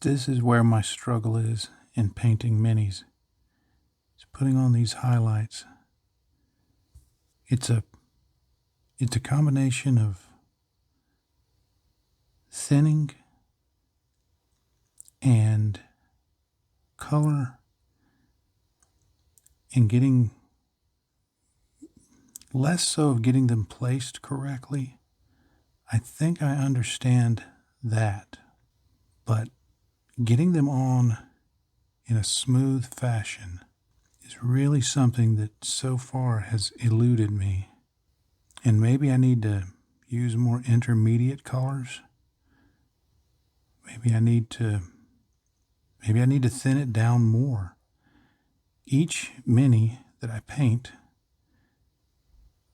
This is where my struggle is in painting minis. It's putting on these highlights. It's a combination of thinning and color and getting less so of getting them placed correctly. I think I understand that, but getting them on in a smooth fashion is really something that so far has eluded me. And maybe I need to use more intermediate colors. Maybe I need to thin it down more. Each mini that I paint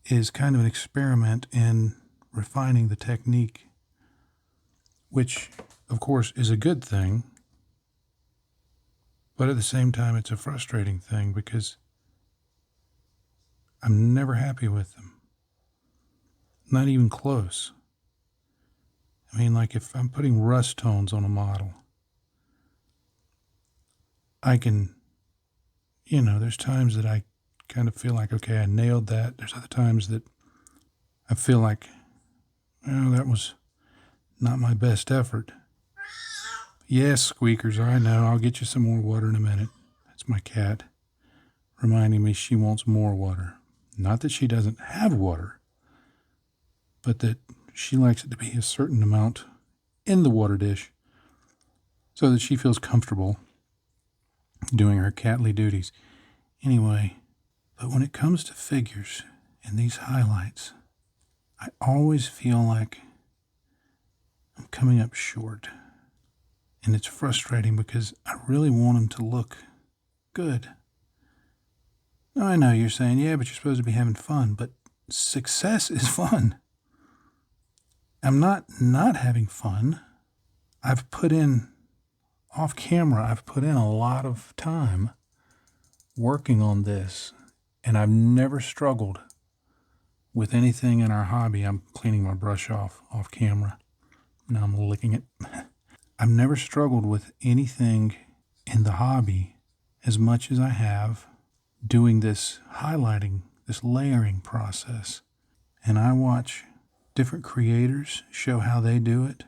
is kind of an experiment in refining the technique, which of course is a good thing, but at the same time it's a frustrating thing because I'm never happy with them. Not even close. I mean, like if I'm putting rust tones on a model, I can, there's times that I kind of feel like, okay, I nailed that. There's other times that I feel like, well, that was not my best effort. Yes, squeakers, I know. I'll get you some more water in a minute. That's my cat reminding me she wants more water. Not that she doesn't have water, but that she likes it to be a certain amount in the water dish so that she feels comfortable doing her catly duties. Anyway, but when it comes to figures and these highlights, I always feel like I'm coming up short. And it's frustrating because I really want them to look good. Now, I know you're saying, yeah, but you're supposed to be having fun, but success is fun. I'm not having fun. I've put in, off camera, I've put in a lot of time working on this, and I've never struggled with anything in our hobby. I'm cleaning my brush off camera. Now I'm licking it. I've never struggled with anything in the hobby as much as I have doing this highlighting, this layering process. And I watch different creators show how they do it.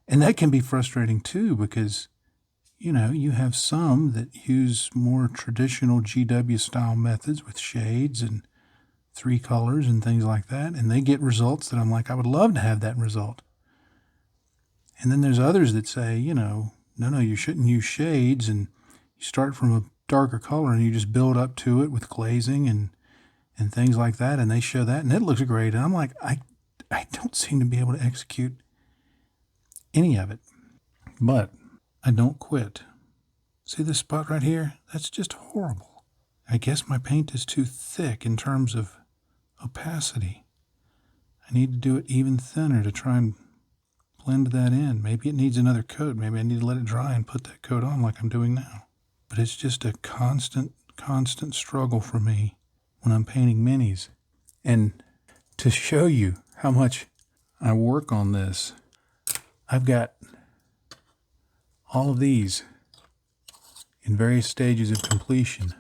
And that can be frustrating too because, you have some that use more traditional GW style methods with shades and 3 colors and things like that. And they get results that I'm like, I would love to have that result. And then there's others that say, no, you shouldn't use shades, and you start from a darker color and you just build up to it with glazing and things like that. And they show that and it looks great. And I'm like, I don't seem to be able to execute any of it, but I don't quit. See this spot right here? That's just horrible. I guess my paint is too thick in terms of opacity. I need to do it even thinner to try and blend that in. Maybe it needs another coat. Maybe I need to let it dry and put that coat on like I'm doing now. But it's just a constant struggle for me when I'm painting minis. And to show you how much I work on this, I've got all of these in various stages of completion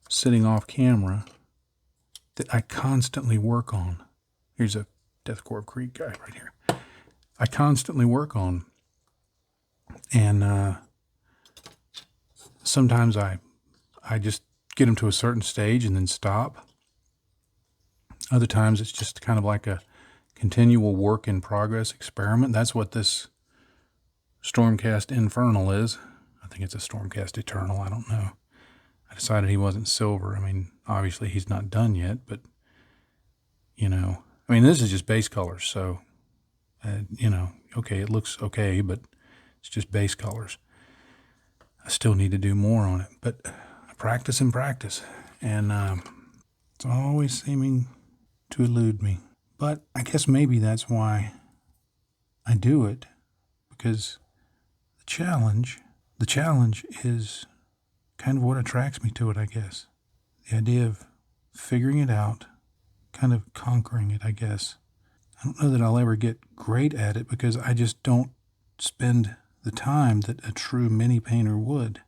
sitting off camera that I constantly work on. Here's a Death Corps Creek guy right here. I constantly work on. And sometimes I just get them to a certain stage and then stop. Other times it's just kind of like a continual work in progress experiment. That's what this Stormcast Infernal is. I think it's a Stormcast Eternal. I don't know. I decided he wasn't silver. I mean, obviously he's not done yet, but this is just base colors. So, okay, it looks okay, but it's just base colors. I still need to do more on it, but I practice and practice, and it's always seeming to elude me. But I guess maybe that's why I do it, because the challenge is kind of what attracts me to it, I guess. The idea of figuring it out, kind of conquering it, I guess. I don't know that I'll ever get great at it because I just don't spend the time that a true mini painter would.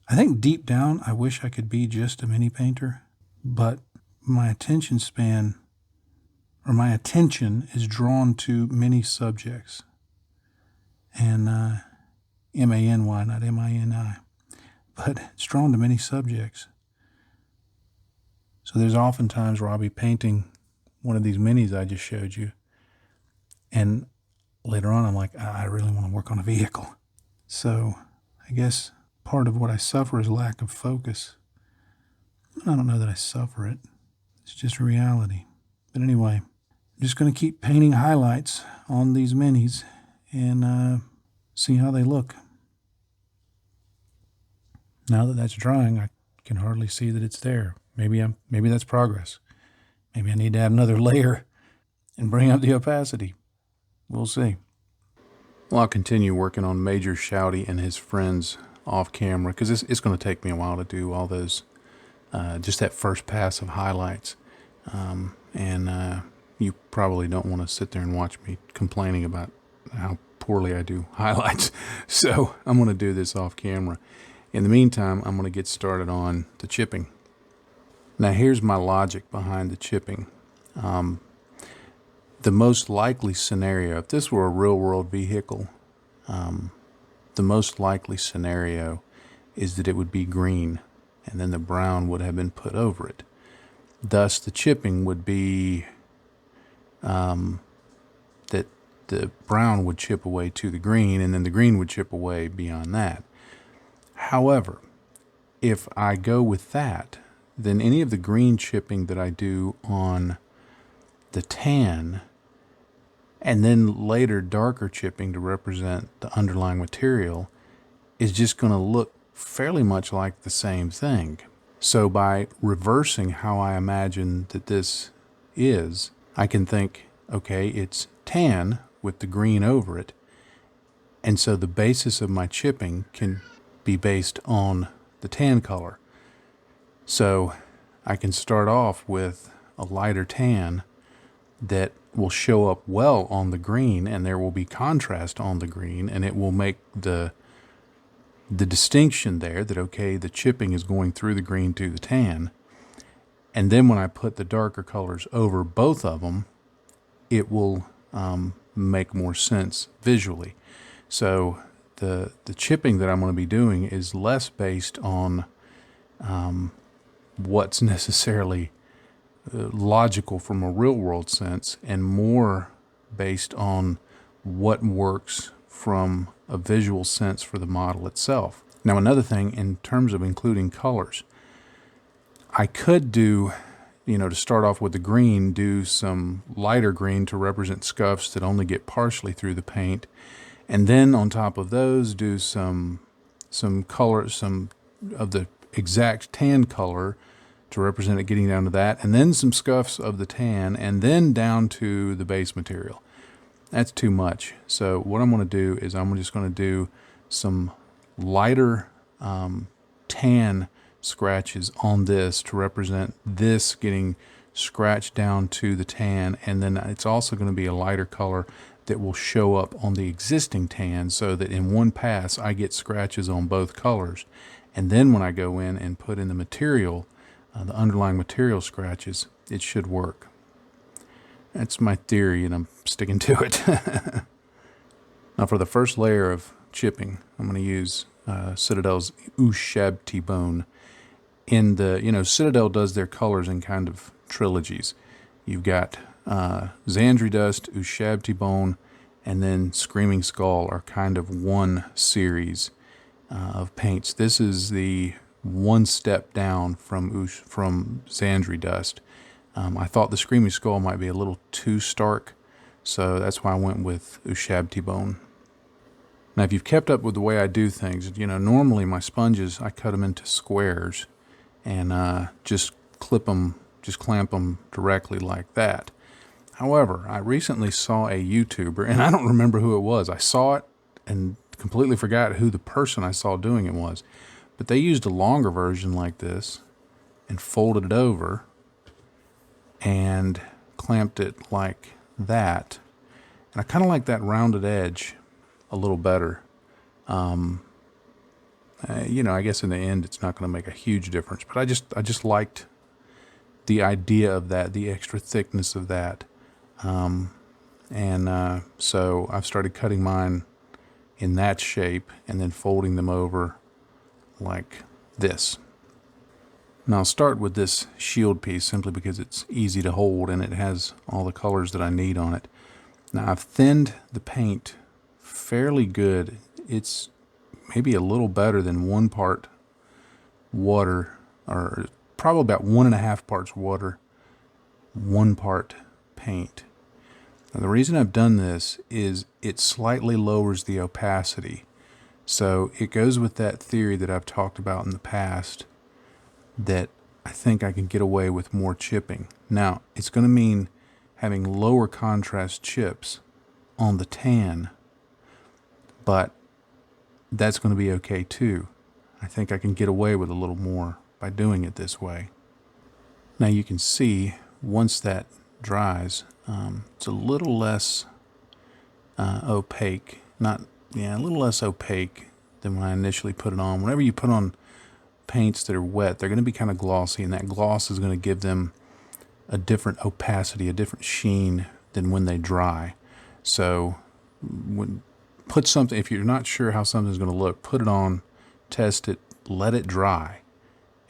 I think deep down I wish I could be just a mini painter, but my attention span, or my attention, is drawn to many subjects. And M-A-N-Y, not M-I-N-I. But it's drawn to many subjects. So there's often times where I'll be painting one of these minis I just showed you, and later on I'm like, I really want to work on a vehicle. So I guess part of what I suffer is lack of focus. I don't know that I suffer it. It's just a reality. But anyway, I'm just going to keep painting highlights on these minis and see how they look. Now that that's drying, I can hardly see that it's there. Maybe that's progress. Maybe I need to add another layer and bring up the opacity. We'll see. Well, I'll continue working on Major Shouty and his friends off camera, because it's going to take me a while to do all those, just that first pass of highlights. And you probably don't want to sit there and watch me complaining about how poorly I do highlights. So I'm going to do this off camera. In the meantime, I'm going to get started on the chipping. Now here's my logic behind the chipping. The most likely scenario, if this were a real world vehicle, the most likely scenario is that it would be green and then the brown would have been put over it. Thus the chipping would be that the brown would chip away to the green and then the green would chip away beyond that. However, if I go with that, then any of the green chipping that I do on the tan and then later darker chipping to represent the underlying material is just going to look fairly much like the same thing. So by reversing how I imagine that this is, I can think, okay, it's tan with the green over it, and so the basis of my chipping can be based on the tan color. So I can start off with a lighter tan that will show up well on the green, and there will be contrast on the green, and it will make the distinction there that, okay, the chipping is going through the green to the tan. And then when I put the darker colors over both of them, it will make more sense visually. So the chipping that I'm going to be doing is less based on what's necessarily logical from a real world sense, and more based on what works from a visual sense for the model itself. Now another thing, in terms of including colors, I could do, to start off with the green, do some lighter green to represent scuffs that only get partially through the paint, and then on top of those do some color, some of the exact tan color to represent it getting down to that, and then some scuffs of the tan, and then down to the base material. That's too much. So what I'm going to do is I'm just going to do some lighter tan scratches on this to represent this getting scratched down to the tan, and then it's also going to be a lighter color that will show up on the existing tan, so that in one pass I get scratches on both colors. And then when I go in and put in the material, the underlying material scratches, it should work. That's my theory, and I'm sticking to it. Now for the first layer of chipping, I'm going to use Citadel's Ushabti bone. In the, Citadel does their colors in kind of trilogies. You've got Xandri Dust, Ushabti bone, and then Screaming Skull are kind of one series of paints. This is the one step down from Xandri Dust. I thought the Screaming Skull might be a little too stark, so that's why I went with Ushabti bone. Now, if you've kept up with the way I do things, normally my sponges, I cut them into squares and just clamp them directly like that. However, I recently saw a YouTuber, and I don't remember who it was. I saw it and completely forgot who the person I saw doing it was. But they used a longer version like this and folded it over and clamped it like that. And I kind of like that rounded edge a little better. You know, I guess in the end it's not going to make a huge difference, but I just liked the idea of that, the extra thickness of that. So I've started cutting mine in that shape and then folding them over like this. Now I'll start with this shield piece simply because it's easy to hold and it has all the colors that I need on it. Now I've thinned the paint fairly good. It's maybe a little better than 1 part water, or probably about 1.5 parts water, 1 part paint. Now the reason I've done this is it slightly lowers the opacity. So it goes with that theory that I've talked about in the past, that I think I can get away with more chipping. Now it's going to mean having lower contrast chips on the tan, but that's going to be okay too. I think I can get away with a little more by doing it this way. Now you can see once that dries, it's a little less opaque. A little less opaque than when I initially put it on. Whenever you put on paints that are wet, they're going to be kind of glossy, and that gloss is going to give them a different opacity, a different sheen than when they dry. So if you're not sure how something's going to look, put it on, test it, let it dry,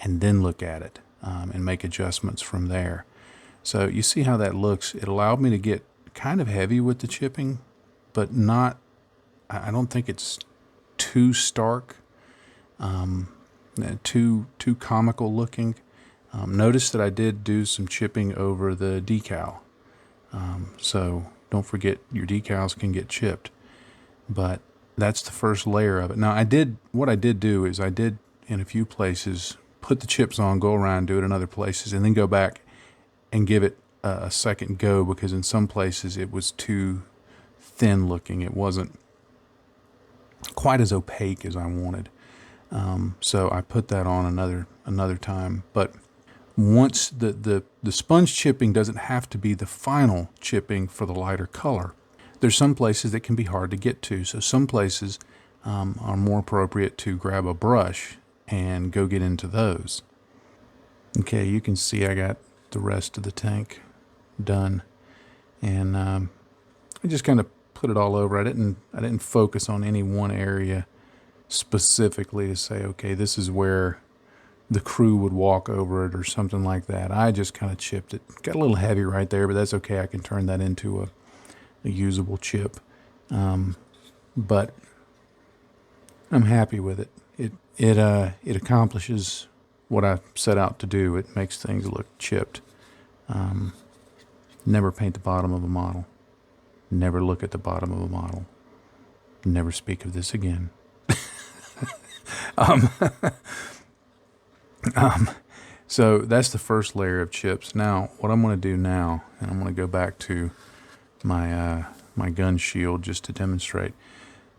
and then look at it and make adjustments from there. So you see how that looks. It allowed me to get kind of heavy with the chipping, but not, I don't think it's too stark, too comical looking. Notice that I did do some chipping over the decal. So don't forget, your decals can get chipped. But that's the first layer of it. Now what I did do is I did in a few places put the chips on, go around, do it in other places, and then go back and give it a second go, because in some places it was too thin looking. It wasn't quite as opaque as I wanted. So I put that on another time. But once the sponge chipping doesn't have to be the final chipping for the lighter color. There's some places that can be hard to get to. So some places are more appropriate to grab a brush and go get into those. Okay, you can see I got the rest of the tank done. And I just kind of put it all over. I didn't focus on any one area specifically to say, okay, this is where the crew would walk over it or something like that. I just kind of chipped it. Got a little heavy right there, but that's okay. I can turn that into a usable chip. But I'm happy with it. It accomplishes what I set out to do. It makes things look chipped. Never paint the bottom of a model. Never look at the bottom of a model. Never speak of this again. So that's the first layer of chips. Now, what I'm going to do now, and I'm going to go back to my gun shield just to demonstrate.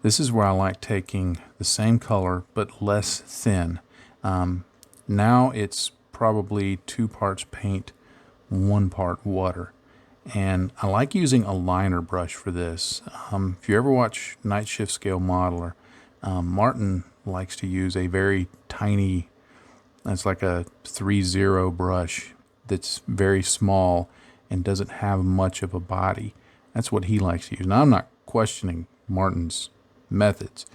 This is where I like taking the same color but less thin. Now it's probably 2 parts paint, 1 part water. And I like using a liner brush for this. If you ever watch Night Shift Scale Modeler, Martin likes to use a very tiny, it's like a 3-0 brush that's very small and doesn't have much of a body. That's what he likes to use. Now, I'm not questioning Martin's methods.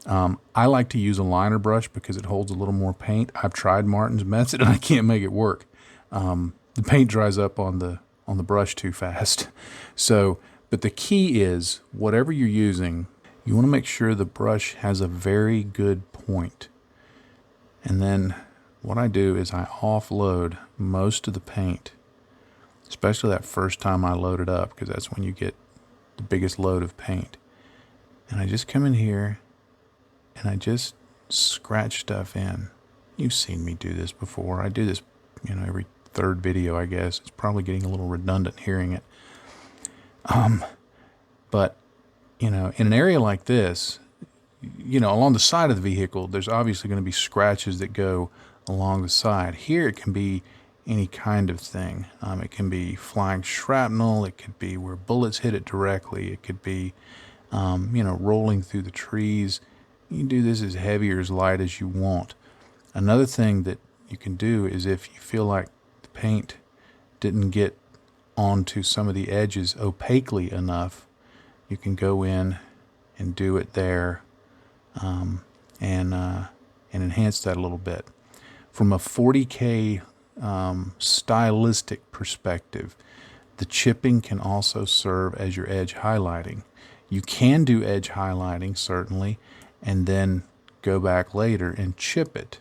I like to use a liner brush because it holds a little more paint. I've tried Martin's method and I can't make it work. The paint dries up on the brush too fast. So, but the key is, whatever you're using, you want to make sure the brush has a very good point. And then what I do is I offload most of the paint, especially that first time I load it up, because that's when you get the biggest load of paint. And I just come in here and I just scratch stuff in. You've seen me do this before. I do this, every third video, I guess. It's probably getting a little redundant hearing it. But, in an area like this, along the side of the vehicle, there's obviously going to be scratches that go along the side. Here it can be any kind of thing. It can be flying shrapnel. It could be where bullets hit it directly. It could be rolling through the trees. You can do this as heavy or as light as you want. Another thing that you can do is if you feel like the paint didn't get onto some of the edges opaquely enough, you can go in and do it there, and enhance that a little bit. From a 40K stylistic perspective, the chipping can also serve as your edge highlighting. You can do edge highlighting, certainly, and then go back later and chip it.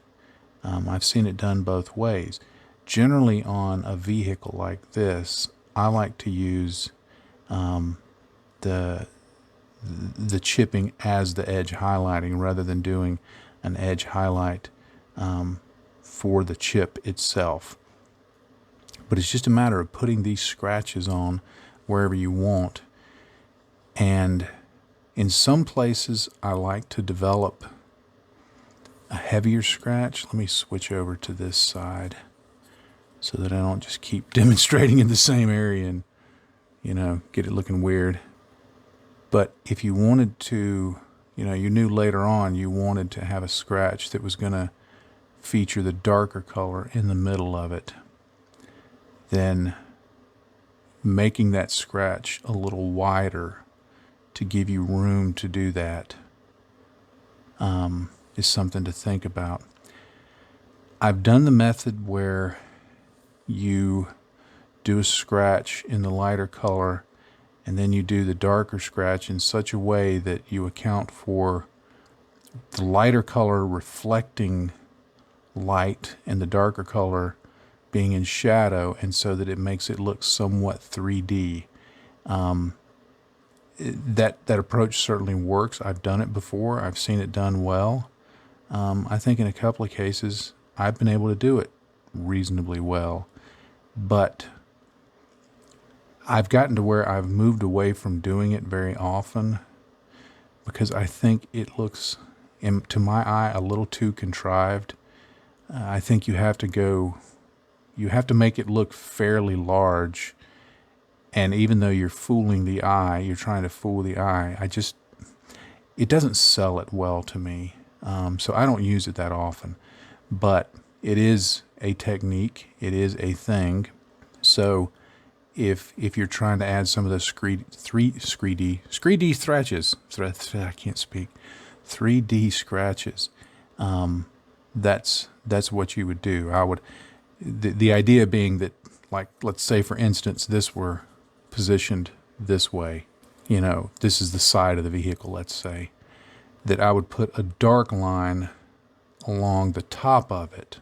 I've seen it done both ways. Generally on a vehicle like this, I like to use the chipping as the edge highlighting rather than doing an edge highlight for the chip itself. But it's just a matter of putting these scratches on wherever you want. And in some places, I like to develop a heavier scratch. Let me switch over to this side so that I don't just keep demonstrating in the same area and, get it looking weird. But if you wanted to, you knew later on you wanted to have a scratch that was going to feature the darker color in the middle of it, then making that scratch a little wider to give you room to do that is something to think about. I've done the method where you do a scratch in the lighter color and then you do the darker scratch in such a way that you account for the lighter color reflecting light and the darker color being in shadow, and so that it makes it look somewhat 3D. That approach certainly works. I've done it before. I've seen it done well. I think in a couple of cases I've been able to do it reasonably well, but I've gotten to where I've moved away from doing it very often because I think it looks, to my eye, a little too contrived. I think you have to make it look fairly large, and even though you're fooling the eye, you're trying to fool the eye, it doesn't sell it well to me. So I don't use it that often, but it is a technique. It is a thing. So if you're trying to add some of those 3D scratches, I can't speak, 3D scratches, that's what you would do. The idea being that, like, let's say for instance, this were positioned this way, this is the side of the vehicle, let's say, that I would put a dark line along the top of it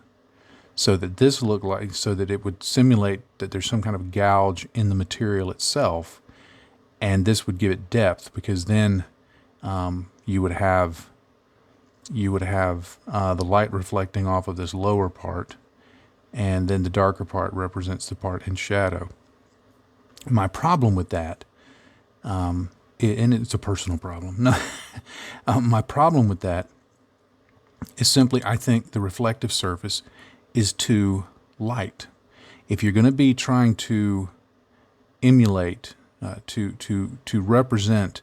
so that so that it would simulate that there's some kind of gouge in the material itself, and this would give it depth, because then you would have the light reflecting off of this lower part, and then the darker part represents the part in shadow. My problem with that, and it's a personal problem, my problem with that is simply I think the reflective surface is too light. If you're going to be trying to emulate, to represent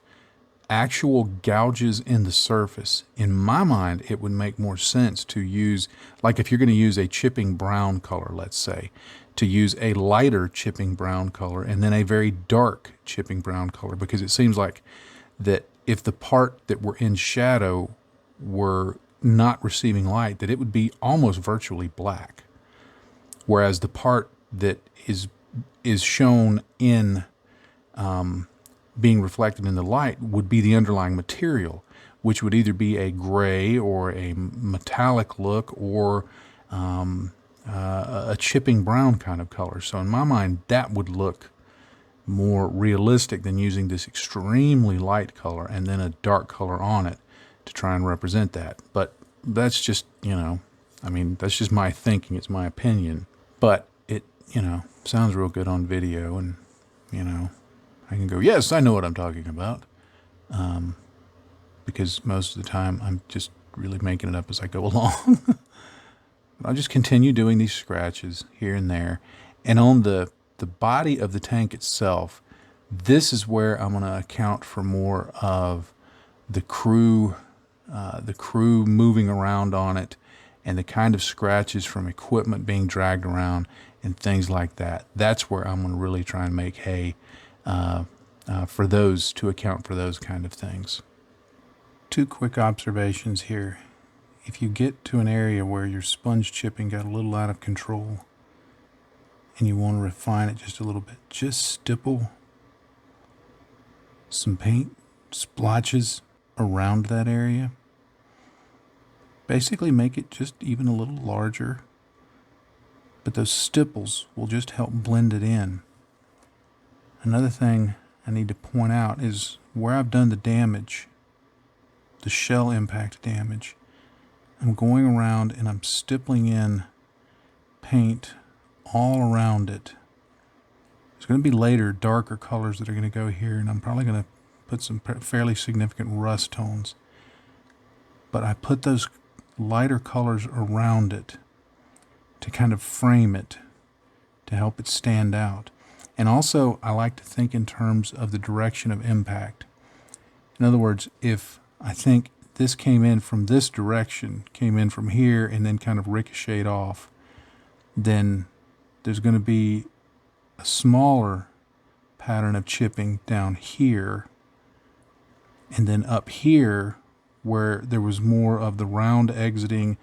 actual gouges in the surface, in my mind, it would make more sense to use, like if you're going to use a chipping brown color, let's say, to use a lighter chipping brown color and then a very dark chipping brown color, because it seems like that if the part that were in shadow were not receiving light, that it would be almost virtually black, whereas the part that is shown in being reflected in the light would be the underlying material, which would either be a gray or a metallic look or a chipping brown kind of color. So in my mind, that would look more realistic than using this extremely light color and then a dark color on it to try and represent that. But that's just, that's just my thinking. It's my opinion. But it, sounds real good on video, and, I can go, yes, I know what I'm talking about. Because most of the time I'm just really making it up as I go along. I'll just continue doing these scratches here and there. And on the body of the tank itself, This is where I'm going to account for more of the crew moving around on it, and the kind of scratches from equipment being dragged around and things like that. That's where I'm going to really try and make hay for those, to account for those kind of things. Two quick observations here. If you get to an area where your sponge chipping got a little out of control and you want to refine it just a little bit, just stipple some paint splotches around that area. Basically make it just even a little larger, but those stipples will just help blend it in. Another thing I need to point out is where I've done the damage, the shell impact damage, I'm going around and I'm stippling in paint all around it. There's going to be later darker colors that are going to go here, and I'm probably going to put some fairly significant rust tones. But I put those lighter colors around it to kind of frame it, to help it stand out. And also, I like to think in terms of the direction of impact. In other words, if I think this came in from this direction, came in from here, and then kind of ricocheted off, then there's going to be a smaller pattern of chipping down here, and then up here where there was more of the round exiting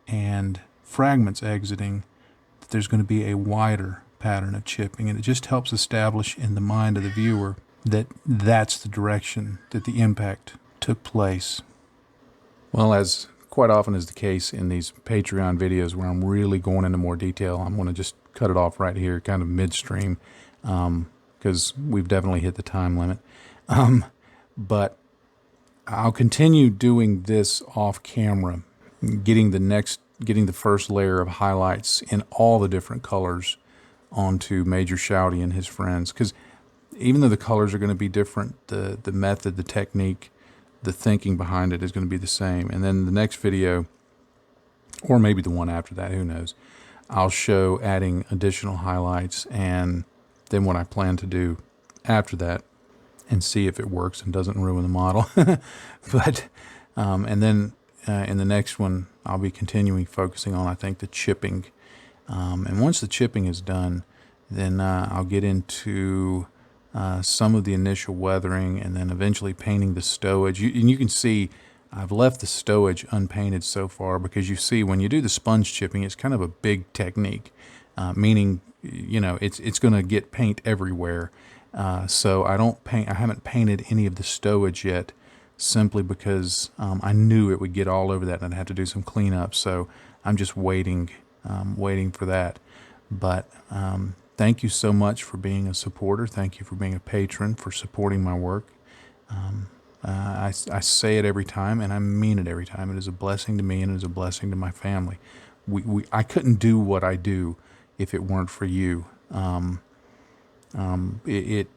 and fragments exiting, there's going to be a wider pattern of chipping, and it just helps establish in the mind of the viewer that that's the direction that the impact took place. Well, as quite often is the case in these Patreon videos where I'm really going into more detail, I'm going to just cut it off right here, kind of midstream, because we've definitely hit the time limit. But I'll continue doing this off camera, getting the first layer of highlights in all the different colors onto Major Shouty and his friends, because even though the colors are going to be different, the method, the technique, the thinking behind it is going to be the same. And then the next video, or maybe the one after that, who knows, I'll show adding additional highlights and then what I plan to do after that, and see if it works and doesn't ruin the model. But and then in the next one, I'll be continuing focusing on, I think, the chipping. And once the chipping is done, then I'll get into some of the initial weathering, and then eventually painting the stowage. And you can see I've left the stowage unpainted so far, because you see when you do the sponge chipping, it's kind of a big technique, meaning, you know, it's going to get paint everywhere. So I haven't painted any of the stowage yet, simply because I knew it would get all over that and I'd have to do some cleanup. So I'm just waiting for that. But thank you so much for being a supporter. Thank you for being a patron, for supporting my work. I say it every time, and I mean it every time. It is a blessing to me, and it is a blessing to my family. I couldn't do what I do if it weren't for you. The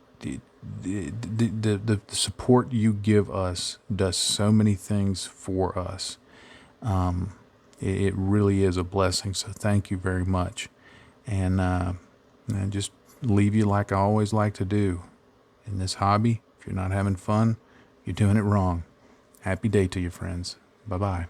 support you give us does so many things for us. It really is a blessing. So thank you very much. And just leave you like I always like to do. In this hobby, if you're not having fun, you're doing it wrong. Happy day to you, friends. Bye-bye.